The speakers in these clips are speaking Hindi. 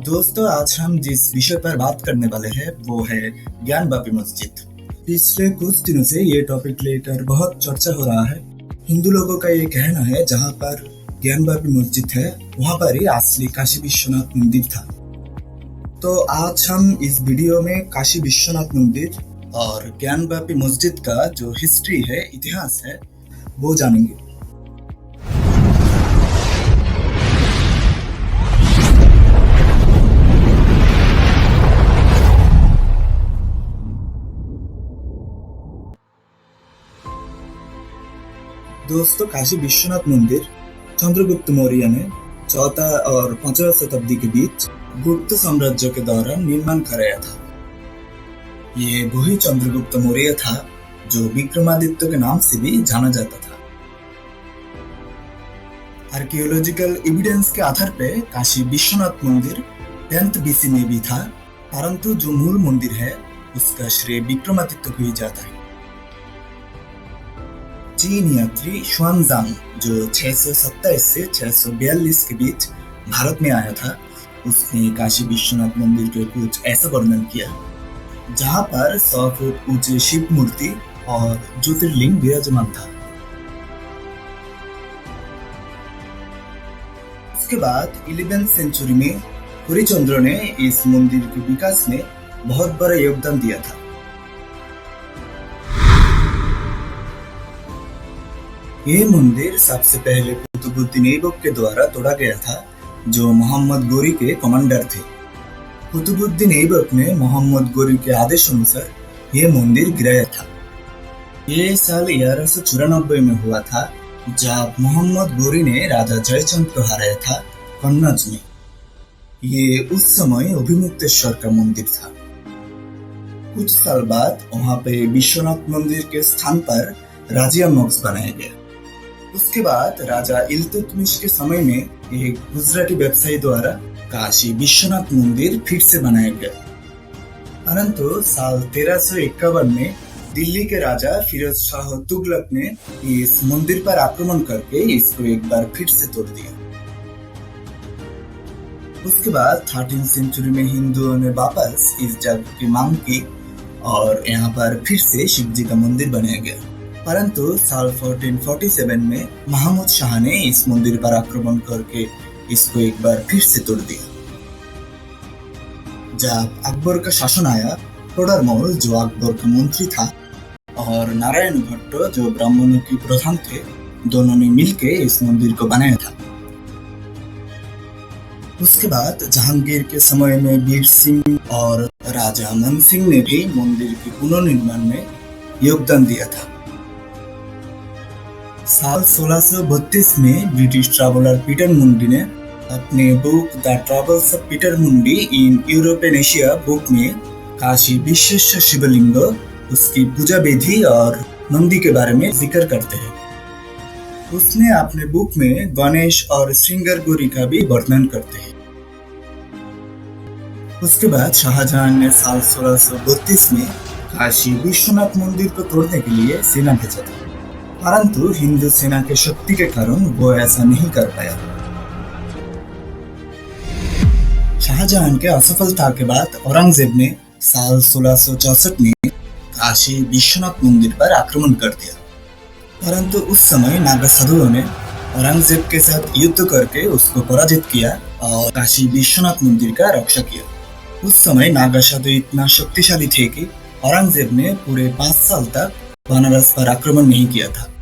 दोस्तों, आज हम जिस विषय पर बात करने वाले हैं वो है ज्ञानवापी मस्जिद। पिछले कुछ दिनों से ये टॉपिक लेकर बहुत चर्चा हो रहा है। हिंदू लोगों का ये कहना है जहाँ पर ज्ञानवापी मस्जिद है वहाँ पर ही असली काशी विश्वनाथ मंदिर था। तो आज हम इस वीडियो में काशी विश्वनाथ मंदिर और ज्ञानवापी मस्जिद का जो हिस्ट्री है, इतिहास है, वो जानेंगे। दोस्तों, काशी विश्वनाथ मंदिर चंद्रगुप्त मौर्य ने 4th और 5वीं शताब्दी के बीच गुप्त साम्राज्य के दौरान निर्माण कराया था। ये वही चंद्रगुप्त मौर्य था जो विक्रमादित्य के नाम से भी जाना जाता था। आर्कियोलॉजिकल एविडेंस के आधार पे काशी विश्वनाथ मंदिर 10th BC में भी था, परंतु जो मूल मंदिर है उसका श्रेय विक्रमादित्य को ही जाता है। चीन यात्री शुआनजांग जो 627 से 642 के बीच भारत में आया था, उसने काशी विश्वनाथ मंदिर के कुछ ऐसा वर्णन किया जहां पर 100 फुट ऊंचे शिव मूर्ति और ज्योतिर्लिंग विराजमान था। उसके बाद 11th सेंचुरी में हरिश्चंद्र ने इस मंदिर के विकास में बहुत बड़ा योगदान दिया था। ये मंदिर सबसे पहले कुतुबुद्दीन ऐबक के द्वारा तोड़ा गया था, जो मोहम्मद गोरी के कमांडर थे। कुतुबुद्दीन ऐबक ने मोहम्मद गोरी के आदेश अनुसार ये मंदिर गिराया था। ये साल 1194 में हुआ था, जब मोहम्मद गोरी ने राजा जयचंद को हराया था कन्नौज में। ये उस समय अभिमुक्तेश्वर का मंदिर था। कुछ साल बाद वहाँ पे विश्वनाथ मंदिर के स्थान पर राजिया मॉक्स बनाया गया। उसके बाद राजा इल्तुतमिश के समय में एक गुजराती व्यवसायी द्वारा काशी विश्वनाथ मंदिर फिर से बनाया गया, परंतु साल 1351 में दिल्ली के राजा फिरोज शाह तुगलक ने इस मंदिर पर आक्रमण करके इसको एक बार फिर से तोड़ दिया। उसके बाद 13th सेंचुरी में हिंदुओं ने वापस इस जगह की मांग की और यहाँ पर फिर से शिव जी का मंदिर बनाया गया, परंतु साल 1447 में महमूद शाह ने इस मंदिर पर आक्रमण करके इसको एक बार फिर से तोड़ दिया। जब अकबर का शासन आया, तोडरमल जो अकबर का मंत्री था और नारायण भट्ट जो ब्राह्मणों की प्रधान थे, दोनों ने मिलकर इस मंदिर को बनाया था। उसके बाद जहांगीर के समय में वीर सिंह और राजा मन सिंह ने भी मंदिर के पुनर्निर्माण में योगदान दिया था। साल 1632 में ब्रिटिश ट्रैवलर पीटर मुंडी ने अपने book the travels of Peter Mundy in Europe and Asia book में काशी विश्वेश्वर शिवलिंग, उसकी पूजा विधि और नंदी के बारे में जिक्र करते हैं। उसने अपने बुक में गणेश और श्रृंगार गौरी का भी वर्णन करते हैं। उसके बाद शाहजहां ने साल 1632 में काशी विश्वनाथ मंदिर को तोड़ने के लिए सेना भेजा था, परंतु हिंदू सेना के शक्ति के कारण वो ऐसा नहीं कर पाया। शाहजहां के असफलता के बाद औरंगजेब ने साल 1664 में काशी विश्वनाथ मंदिर पर आक्रमण कर दिया, परंतु उस समय नागा साधुओं ने औरंगजेब के साथ युद्ध करके उसको पराजित किया और काशी विश्वनाथ मंदिर का रक्षा किया। उस समय नागा साधु इतना शक्तिशाली थे कि औरंगजेब ने पूरे 5 साल तक बनारस पर आक्रमण नहीं किया था।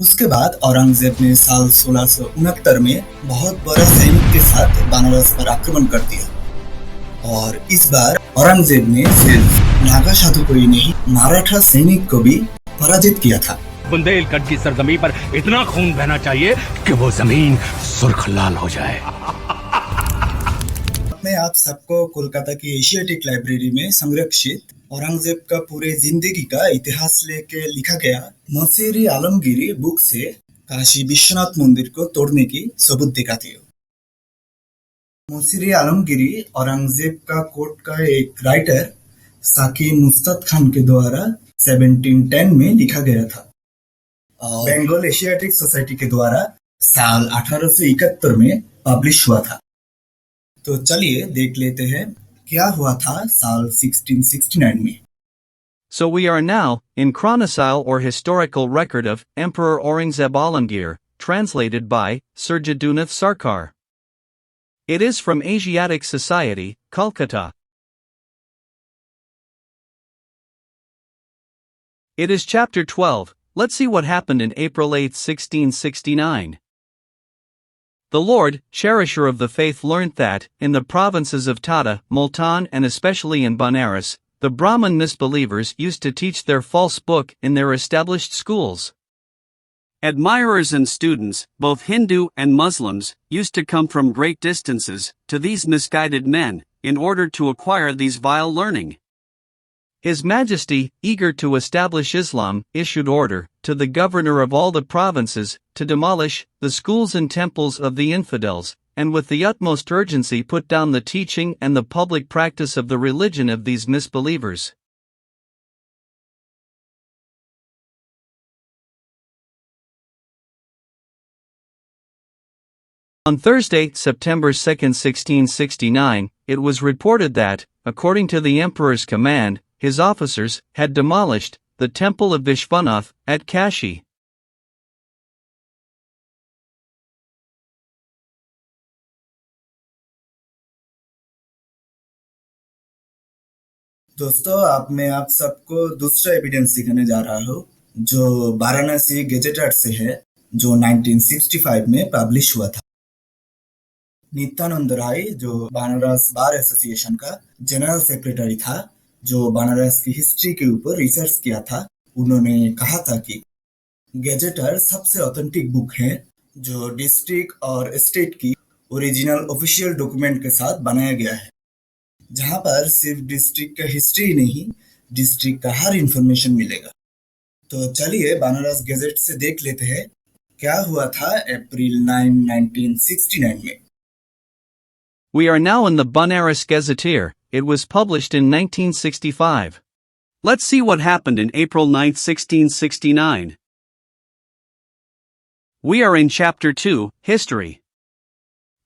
उसके बाद औरंगजेब ने साल 1669 में बहुत बड़ा सैनिक के साथ बनारस पर आक्रमण कर दिया और इस बार औरंगजेब ने सिर्फ नागा साधु को ही नहीं, मराठा सैनिक को भी पराजित किया था। बुंदेलखंड की सरजमीन पर इतना खून बहना चाहिए कि वो जमीन सुर्ख लाल हो जाए। मैं आप सबको कोलकाता की एशियाटिक लाइब्रेरी में संरक्षित औरंगजेब का पूरे जिंदगी का इतिहास लेके लिखा गया मोहसिर आलमगीरी बुक से काशी विश्वनाथ मंदिर को तोड़ने की सबूत दिखाती है। मोहसिर आलमगीरी औरंगजेब का कोर्ट का एक राइटर साकी मुस्तद खान के द्वारा 1710 में लिखा गया था और बंगाल एशियाटिक सोसाइटी के द्वारा साल 1871 में पब्लिश हुआ था। तो चलिए देख लेते हैं क्या हुआ था साल 1669 में। So we are now in chronicile or historical record of Emperor Aurangzeb Alamgir, translated by Sir Jadunath Sarkar. It is from Asiatic Society, Kolkata. It is chapter 12. Let's see what happened in April 8, 1669. The Lord, cherisher of the faith, learnt that, in the provinces of Tata, Multan, and especially in Banaras, the Brahmin misbelievers used to teach their false book in their established schools. Admirers and students, both Hindu and Muslims, used to come from great distances to these misguided men in order to acquire these vile learning. His Majesty, eager to establish Islam, issued order to the governor of all the provinces to demolish the schools and temples of the infidels, and with the utmost urgency put down the teaching and the public practice of the religion of these misbelievers. On Thursday, September 2, 1669, it was reported that, according to the emperor's command, his officers had demolished the temple of Vishwanath at Kashi. दोस्तों अब मैं आप सबको दूसरा एविडेंस दिखाने जा रहा हूँ जो वाराणसी गेजेटर से है जो 1965 में पब्लिश हुआ था। नित्यानंद राय जो बनारस बार एसोसिएशन का जनरल सेक्रेटरी था जो बनारस की हिस्ट्री के ऊपर रिसर्च किया था, उन्होंने कहा था कि गेजेटर सबसे ऑथेंटिक बुक है जो डिस्ट्रिक्ट और स्टेट की ओरिजिनल ऑफिशियल डॉक्यूमेंट के साथ बनाया गया है, जहां पर सिर्फ डिस्ट्रिक्ट का हिस्ट्री नहीं डिस्ट्रिक्ट का हर इंफॉर्मेशन मिलेगा। तो चलिए बनारस गैजेट से देख लेते हैं क्या हुआ था अप्रैल 9, 1969 में। We are now in the Banaras Gazetteer. It was published in 1965. Let's see what happened in April 9, 1669. We are in Chapter 2, History.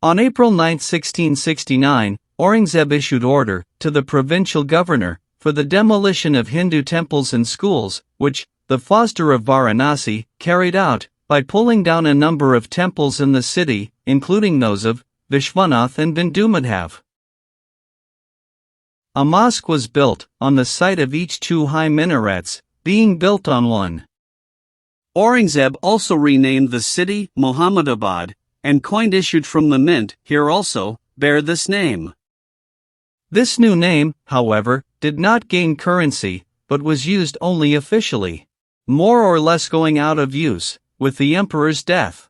On April 9, 1669, Aurangzeb issued order to the provincial governor for the demolition of Hindu temples and schools, which the Fosder of Varanasi carried out by pulling down a number of temples in the city, including those of Vishwanath and Bindumadhav. A mosque was built on the site of each two high minarets, being built on one. Aurangzeb also renamed the city Mohammedabad, and coin issued from the mint here also bear this name. This new name, however, did not gain currency, but was used only officially, more or less going out of use with the emperor's death.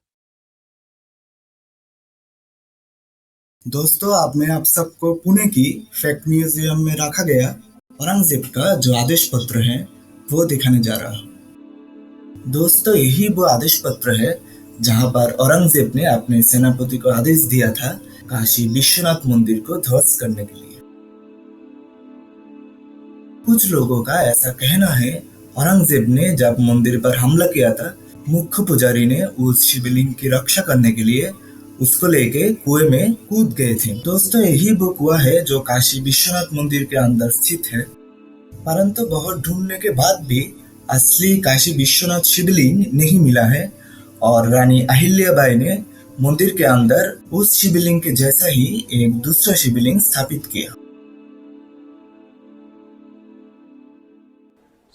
दोस्तों अब मैं आप सबको पुणे की फैक्ट म्यूजियम में रखा गया औरंगजेब का जो आदेश पत्र है वो दिखाने जा रहा हूँ। दोस्तों यही वो आदेश पत्र है जहां पर औरंगजेब ने अपने सेनापति को आदेश दिया था काशी विश्वनाथ मंदिर को ध्वस्त करने के लिए। कुछ लोगों का ऐसा कहना है औरंगजेब ने जब मंदिर पर हमला किया था मुख्य पुजारी ने उस शिवलिंग की रक्षा करने के लिए उसको लेके कुएं में कूद गए थे। दोस्तों यही वो कुआं है जो काशी विश्वनाथ मंदिर के अंदर स्थित है, परंतु बहुत ढूंढने के बाद भी असली काशी विश्वनाथ शिवलिंग नहीं मिला है और रानी अहिल्याबाई ने मंदिर के अंदर उस शिवलिंग के जैसा ही एक दूसरा शिवलिंग स्थापित किया।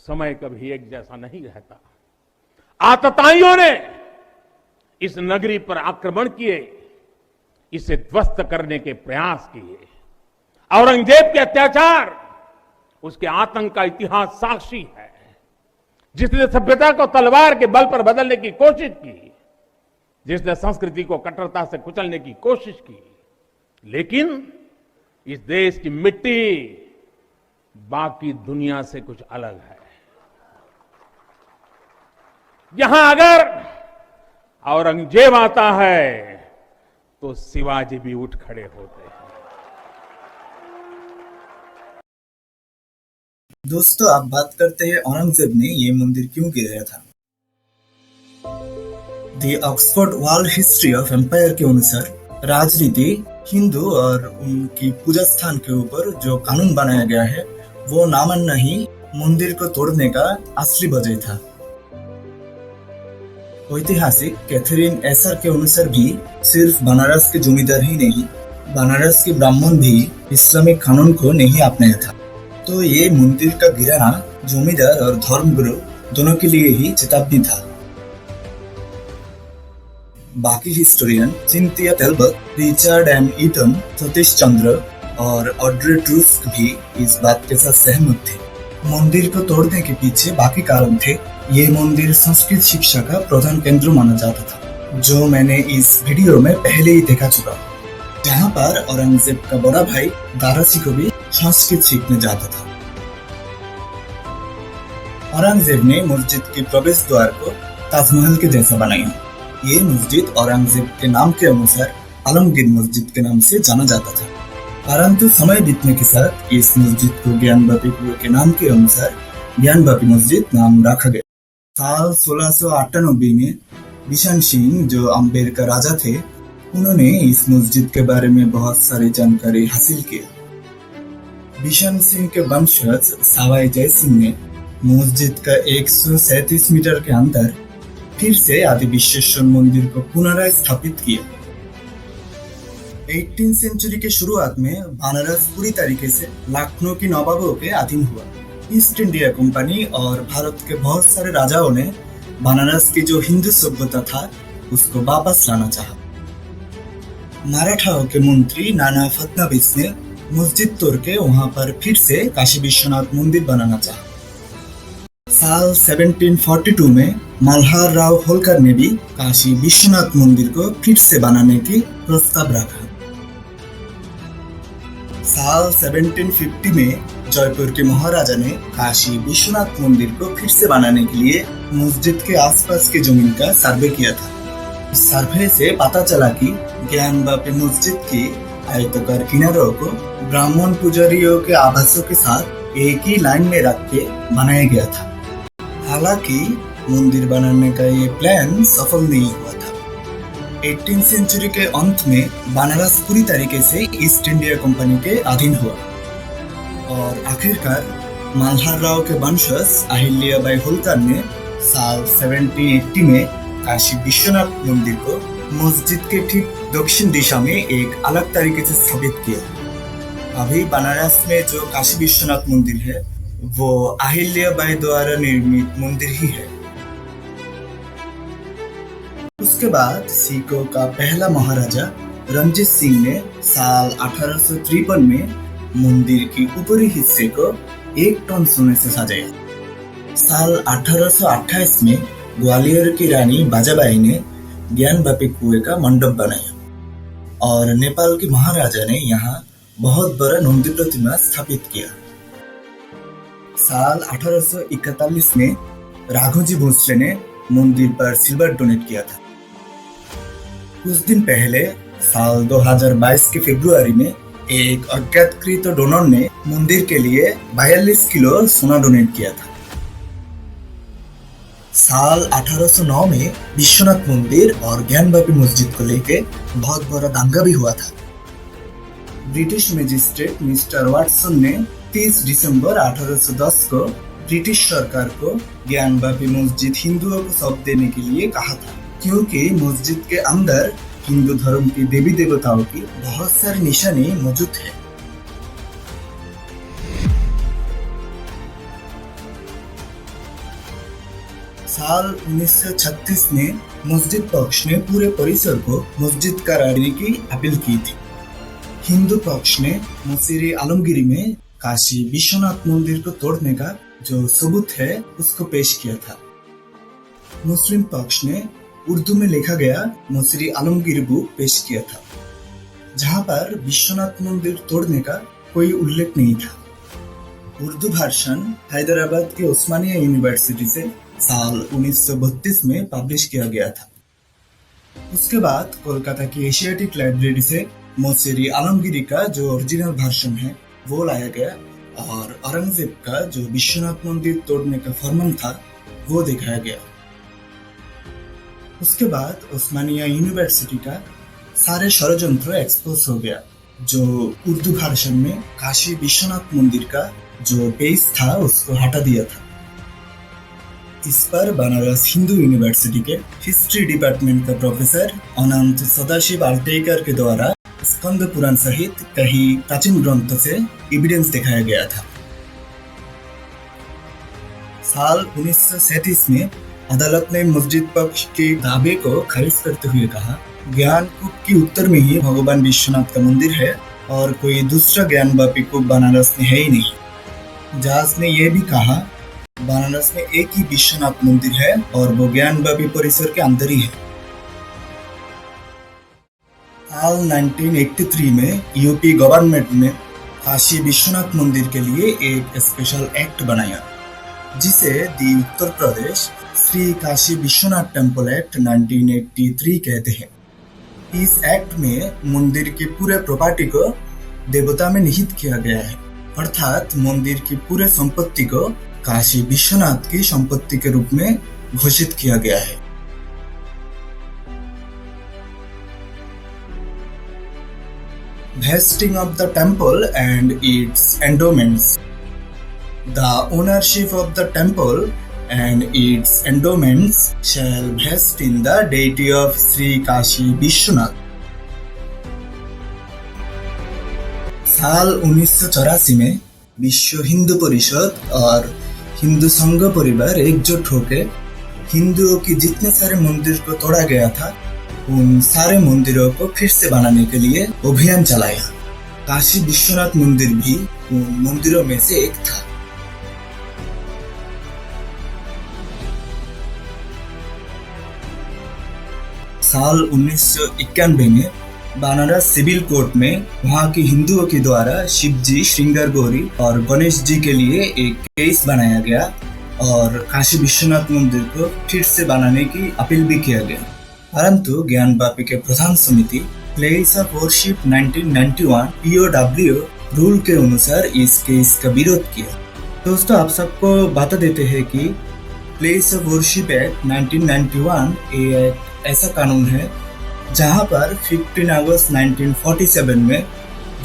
समय कभी एक जैसा नहीं रहता। आतताइयों ने इस नगरी पर आक्रमण किए, इसे ध्वस्त करने के प्रयास किए। औरंगजेब के अत्याचार, उसके आतंक का इतिहास साक्षी है। जिसने सभ्यता को तलवार के बल पर बदलने की कोशिश की, जिसने संस्कृति को कट्टरता से कुचलने की कोशिश की, लेकिन इस देश की मिट्टी बाकी दुनिया से कुछ अलग है। यहां अगर औरंगजेब आता है तो शिवाजी भी उठ खड़े होते हैं। दोस्तों आप बात करते हैं औरंगजेब ने ये मंदिर क्यों गिराया था। The Oxford world history of empire के अनुसार राजनीति हिंदू और उनकी पूजा स्थान के ऊपर जो कानून बनाया गया है वो ना मानना ही मंदिर को तोड़ने का असली वजह था। ऐतिहासिक कैथरीन एसर के अनुसार भी सिर्फ बनारस के जमींदार ही नहीं, बनारस के ब्राह्मण भी इस्लामिक कानून को नहीं अपनाया था। तो ये मंदिर का गिराना जमींदार और धर्मगुरु दोनों के लिए ही चेतावनी था। बाकी historian Cynthia Talbot, Richard M Eaton, Satish Chandra और ऑड्रे ट्रूस्क भी इस बात के साथ सहमत थे। मंदिर को तोड़ने के पीछे बाकी कारण थे। ये मंदिर संस्कृत शिक्षा का प्रधान केंद्र माना जाता था, जो मैंने इस वीडियो में पहले ही देखा चुका, जहाँ पर औरंगजेब का बड़ा भाई दारासी को भी संस्कृत सीखने जाता था। औरंगजेब ने मस्जिद के प्रवेश द्वार को ताजमहल के जैसा बनाया। ये मस्जिद औरंगजेब के नाम के अनुसार आलमगीर मस्जिद के नाम से जाना जाता था, परंतु समय बीतने के साथ इस मस्जिद को ज्ञानवापी कुएं के नाम के अनुसार ज्ञानवापी मस्जिद नाम रखा गया। साल 1698 में बिशन सिंह, जो अम्बेर का राजा थे, उन्होंने इस मस्जिद के बारे में बहुत सारी जानकारी हासिल किया। बिशन सिंह के वंशज सवाई जय सिंह ने मस्जिद का 137 मीटर के अंदर फिर से आदि विश्वेश्वर मंदिर को पुनर्स्थापित किया। 18वीं सेंचुरी के शुरुआत में बनारस पूरी तरीके से लखनऊ की नवाबों के अधीन हुआ। ईस्ट इंडिया कंपनी और भारत के बहुत सारे राजाओं ने बनारस की जो हिंदू सभ्यता था उसको वापस लाना चाहा। मराठाओं के मंत्री नाना फडणवीस ने मस्जिद तोड़ के वहां पर फिर से काशी विश्वनाथ मंदिर बनाना चाहा। साल 1742 में मल्हार राव होलकर ने भी काशी विश्वनाथ मंदिर को फिर से बनाने की प्रस्ताव रखा। साल 1750 में जयपुर के महाराजा ने काशी विश्वनाथ मंदिर को फिर से बनाने के लिए मस्जिद के आसपास की जमीन का सर्वे किया था। इस सर्वे से पता चला कि ज्ञानवापी मस्जिद की आयताकार किनारों को ब्राह्मण पुजारियों के आवासों के साथ एक ही लाइन में रख के बनाया गया था। हालांकि मंदिर बनाने का ये प्लान सफल नहीं हुआ था। 18वीं सेंचुरी के अंत में बनारस पूरी तरीके से ईस्ट इंडिया कंपनी के अधीन हुआ और आखिरकार मल्हार राव के वंशज अहिल्या बाई होलकर ने साल 1780 में काशी विश्वनाथ मंदिर को मस्जिद के ठीक दक्षिण दिशा में एक अलग तरीके से स्थापित किया। अभी बनारस में जो काशी विश्वनाथ मंदिर है वो अहिल्या बाई द्वारा निर्मित मंदिर ही है। उसके बाद सिखों का पहला महाराजा रणजीत सिंह ने साल 1853 में मंदिर की ऊपरी हिस्से को 1 टन सोने से सजाया। साल 1828 में ग्वालियर की रानी बाजाबाई ने ज्ञानवापी कुएं का मंडप बनाया और नेपाल के महाराजा ने यहाँ बहुत बड़ा नंदी प्रतिमा स्थापित किया। साल 1841 में राघोजी भोसले ने मंदिर पर सिल्वर डोनेट किया था। कुछ दिन पहले साल 2022 के फरवरी में एक अज्ञातकृत डोनर ने मंदिर के लिए 42 किलो सोना डोनेट किया था। साल 1809 में विश्वनाथ मंदिर और ज्ञानवापी मस्जिद को लेके बहुत बड़ा दंगा भी हुआ था। ब्रिटिश मजिस्ट्रेट मिस्टर वाटसन ने 30 दिसंबर 1810 को ब्रिटिश सरकार को ज्ञानवापी मस्जिद हिंदुओं को सौंप देने के लिए कहा था, क्योंकि मस्जिद के अंदर हिंदू धर्म की देवी देवताओं की बहुत सारी निशानी मौजूद है। साल 1936 में मस्जिद पक्ष ने पूरे परिसर को मस्जिद कराने की अपील की थी। हिंदू पक्ष ने मुसीरी आलमगिरी में काशी विश्वनाथ मंदिर को तोड़ने का जो सबूत है उसको पेश किया था। मुस्लिम पक्ष ने उर्दू में लिखा गया मुसीरी आलमगिरी बुक पेश किया था, जहां पर विश्वनाथ मंदिर तोड़ने का कोई उल्लेख नहीं था। उर्दू भाषण हैदराबाद के उस्मानिया यूनिवर्सिटी से साल 1932 में पब्लिश किया गया था। उसके बाद कोलकाता की एशियाटिक लाइब्रेरी से मुसीरी आलमगिरी का जो ओरिजिनल भाषण है वो लाया गया और औरंगजेब का जो विश्वनाथ मंदिर तोड़ने का फरमान था वो दिखाया गया। उसके बाद उस्मानिया यूनिवर्सिटी का सारे षड्यंत्र एक्सपोज हो गया। जो उर्दू भाषण में काशी विश्वनाथ मंदिर का जो पेज था उसको हटा दिया था। इस पर बनारस हिंदू यूनिवर्सिटी के हिस्ट्री डिपार्टमेंट का प्रोफेसर अनंत सदाशिव आल्टेकर के द्वारा स्कंद पुराण सहित कई प्राचीन ग्रंथों से एविडेंस दिखाया गया था। साल 1937 में अदालत ने मस्जिद पक्ष के दावे को खारिज करते हुए कहा, ज्ञानकूप के उत्तर में ही भगवान विश्वनाथ का मंदिर है और कोई दूसरा ज्ञानवापी कूप बनारस में है ही नहीं। जज ने यह भी कहा, बनारस में एक ही विश्वनाथ मंदिर है और वो ज्ञानवापी परिसर के अंदर ही है। साल 1983 में यूपी गवर्नमेंट ने काशी विश्वनाथ मंदिर के लिए एक स्पेशल एक्ट बनाया, जिसे दी उत्तर प्रदेश श्री काशी विश्वनाथ टेम्पल एक्ट 1983 कहते हैं। इस एक्ट में मंदिर की पूरे प्रॉपर्टी को देवता में निहित किया गया है, अर्थात मंदिर की पूरे संपत्ति को काशी विश्वनाथ की संपत्ति के रूप में घोषित किया गया है। Vesting of the temple and its endowments. The ownership of the temple and its endowments shall vest in the deity of Sri Kashi Vishwanath. साल 1984 में विश्व हिंदू परिषद और हिंदू संघ परिवार एकजुट होकर हिंदुओं की जितने सारे मंदिर को तोड़ा गया था उन सारे मंदिरों को फिर से बनाने के लिए अभियान चलाया। काशी विश्वनाथ मंदिर भी उन मंदिरों में से एक था। साल 1991 में बनारस सिविल कोर्ट में वहां के हिंदुओं के द्वारा शिव जी, श्रृंगार गौरी और गणेश जी के लिए एक केस बनाया गया और काशी विश्वनाथ मंदिर को फिर से बनाने की अपील भी किया गया, परंतु ज्ञानवापी के प्रधान समिति place of worship 1991 POW rule के अनुसार इस केस का विरोध किया। दोस्तों, आप सबको बता देते हैं कि प्लेस ऑफ वर्शिप एक्ट 1991 एक ऐसा कानून है जहां पर 15 अगस्त 1947 में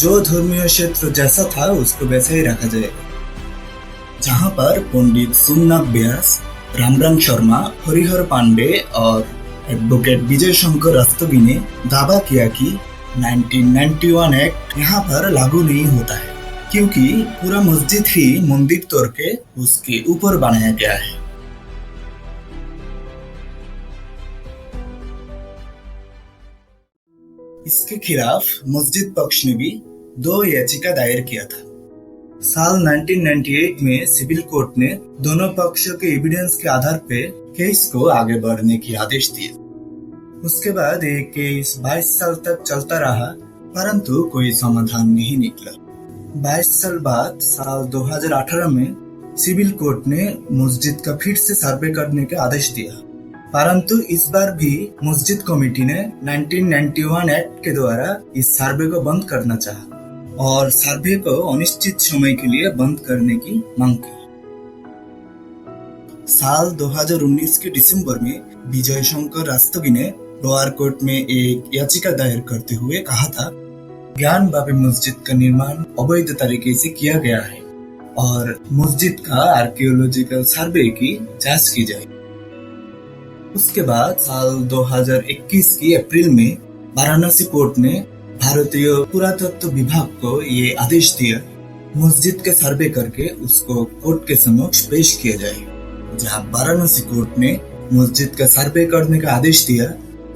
जो धर्मीय क्षेत्र जैसा था उसको वैसा ही रखा जाएगा। जहां पर पंडित सोमनाथ व्यास, रामराम शर्मा, हरिहर पांडे और एडवोकेट विजय शंकर रस्तोगी ने दावा किया कि 1991 एक्ट यहाँ पर लागू नहीं होता है, क्योंकि पूरा मस्जिद ही मंदिर तोड़ के उसके ऊपर बनाया गया है। इसके खिलाफ मस्जिद पक्ष ने भी 2 याचिका दायर किया था। साल 1998 में सिविल कोर्ट ने दोनों पक्षों के एविडेंस के आधार पे केस को आगे बढ़ने की आदेश दिए। उसके बाद ये केस 22 साल तक चलता रहा, परंतु कोई समाधान नहीं निकला। 22 साल बाद साल 2018 में सिविल कोर्ट ने मस्जिद का फिर से सर्वे करने का आदेश दिया, परंतु इस बार भी मस्जिद कमेटी ने 1991 एक्ट के द्वारा इस सर्वे को बंद करना चाहा और सर्वे को अनिश्चित समय के लिए बंद करने की मांग की। साल 2019 के दिसंबर में विजय शंकर रस्तोगी ने लोअर कोर्ट में एक याचिका दायर करते हुए कहा था, ज्ञानवापी मस्जिद का निर्माण अवैध तरीके से किया गया है और मस्जिद का आर्कियोलॉजिकल सर्वे की जांच की जाए। उसके बाद साल 2021 की अप्रैल में वाराणसी कोर्ट ने भारतीय पुरातत्व विभाग को ये आदेश दिया, मस्जिद के सर्वे करके उसको कोर्ट के समक्ष पेश किया जाए। जहां वाराणसी कोर्ट ने मस्जिद का सर्वे करने का आदेश दिया,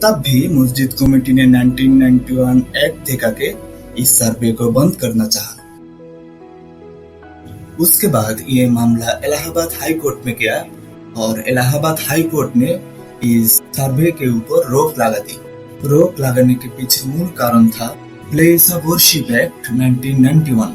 तब भी मस्जिद कमेटी ने 1991 एक्ट दिखा के इस सर्वे को बंद करना चाहा। उसके बाद ये मामला इलाहाबाद हाई कोर्ट में गया और इलाहाबाद हाई कोर्ट ने इस सर्वे के ऊपर रोक लगा दी। रोक लगाने के पीछे मूल कारण था प्लेस ऑफ वर्शिप एक्ट 1991।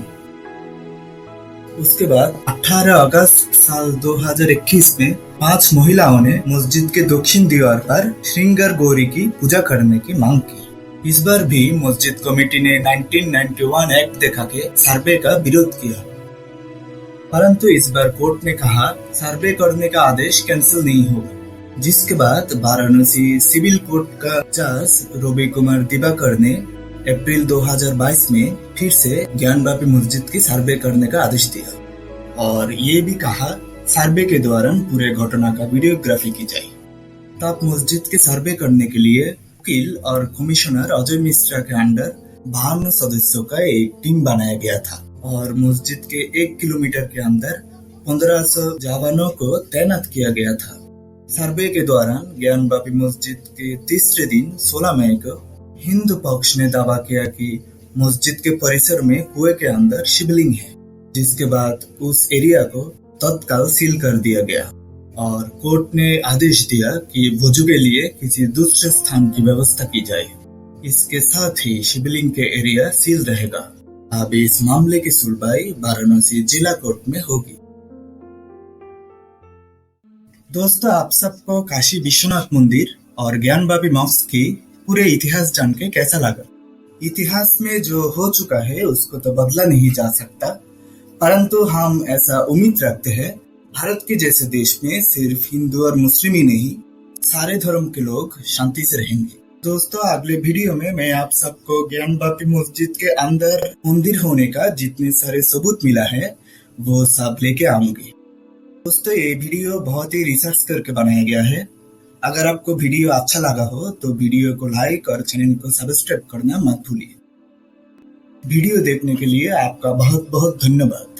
उसके बाद 18 अगस्त साल 2021 में 5 महिलाओं ने मस्जिद के दक्षिण दीवार पर श्रृंगार गौरी की पूजा करने की मांग की। इस बार भी मस्जिद कमेटी ने 1991 एक्ट दिखा के सर्वे का विरोध किया, परंतु इस बार कोर्ट ने कहा सर्वे करने का आदेश कैंसिल नहीं होगा जिसके बाद वाराणसी सिविल कोर्ट का जज रवि कुमार दिवाकर ने अप्रैल 2022 में फिर से ज्ञानवापी मस्जिद की सर्वे करने का आदेश दिया और ये भी कहा सर्वे के दौरान पूरे घटना का वीडियोग्राफी की जाए। तब मस्जिद के सर्वे करने के लिए वकील और कमिश्नर अजय मिश्रा के अंडर 52 सदस्यों का एक टीम बनाया गया था और मस्जिद के 1 किलोमीटर के अंदर 1500 जवानों को तैनात किया गया था। सर्वे के दौरान ज्ञानवापी मस्जिद के तीसरे दिन 16 मई को हिंदू पक्ष ने दावा किया कि मस्जिद के परिसर में कुएं के अंदर शिवलिंग है, जिसके बाद उस एरिया को तत्काल सील कर दिया गया और कोर्ट ने आदेश दिया कि वजू के लिए किसी दूसरे स्थान की व्यवस्था की जाए। इसके साथ ही शिवलिंग के एरिया सील रहेगा। अब इस मामले की सुनवाई वाराणसी जिला कोर्ट में होगी। दोस्तों, आप सबको काशी विश्वनाथ मंदिर और ज्ञानवापी मॉस्क की पूरे इतिहास जान के कैसा लगा? इतिहास में जो हो चुका है उसको तो बदला नहीं जा सकता, परंतु हम ऐसा उम्मीद रखते हैं भारत के जैसे देश में सिर्फ हिंदू और मुस्लिम ही नहीं, सारे धर्म के लोग शांति से रहेंगे। दोस्तों, अगले वीडियो में मैं आप सबको ज्ञानवापी मस्जिद के अंदर मंदिर होने का जितने सारे सबूत मिला है वो सब लेके आऊंगी। दोस्तों, ये वीडियो बहुत ही रिसर्च करके बनाया गया है। अगर आपको वीडियो अच्छा लगा हो तो वीडियो को लाइक और चैनल को सब्सक्राइब करना मत भूलिए। वीडियो देखने के लिए आपका बहुत बहुत धन्यवाद।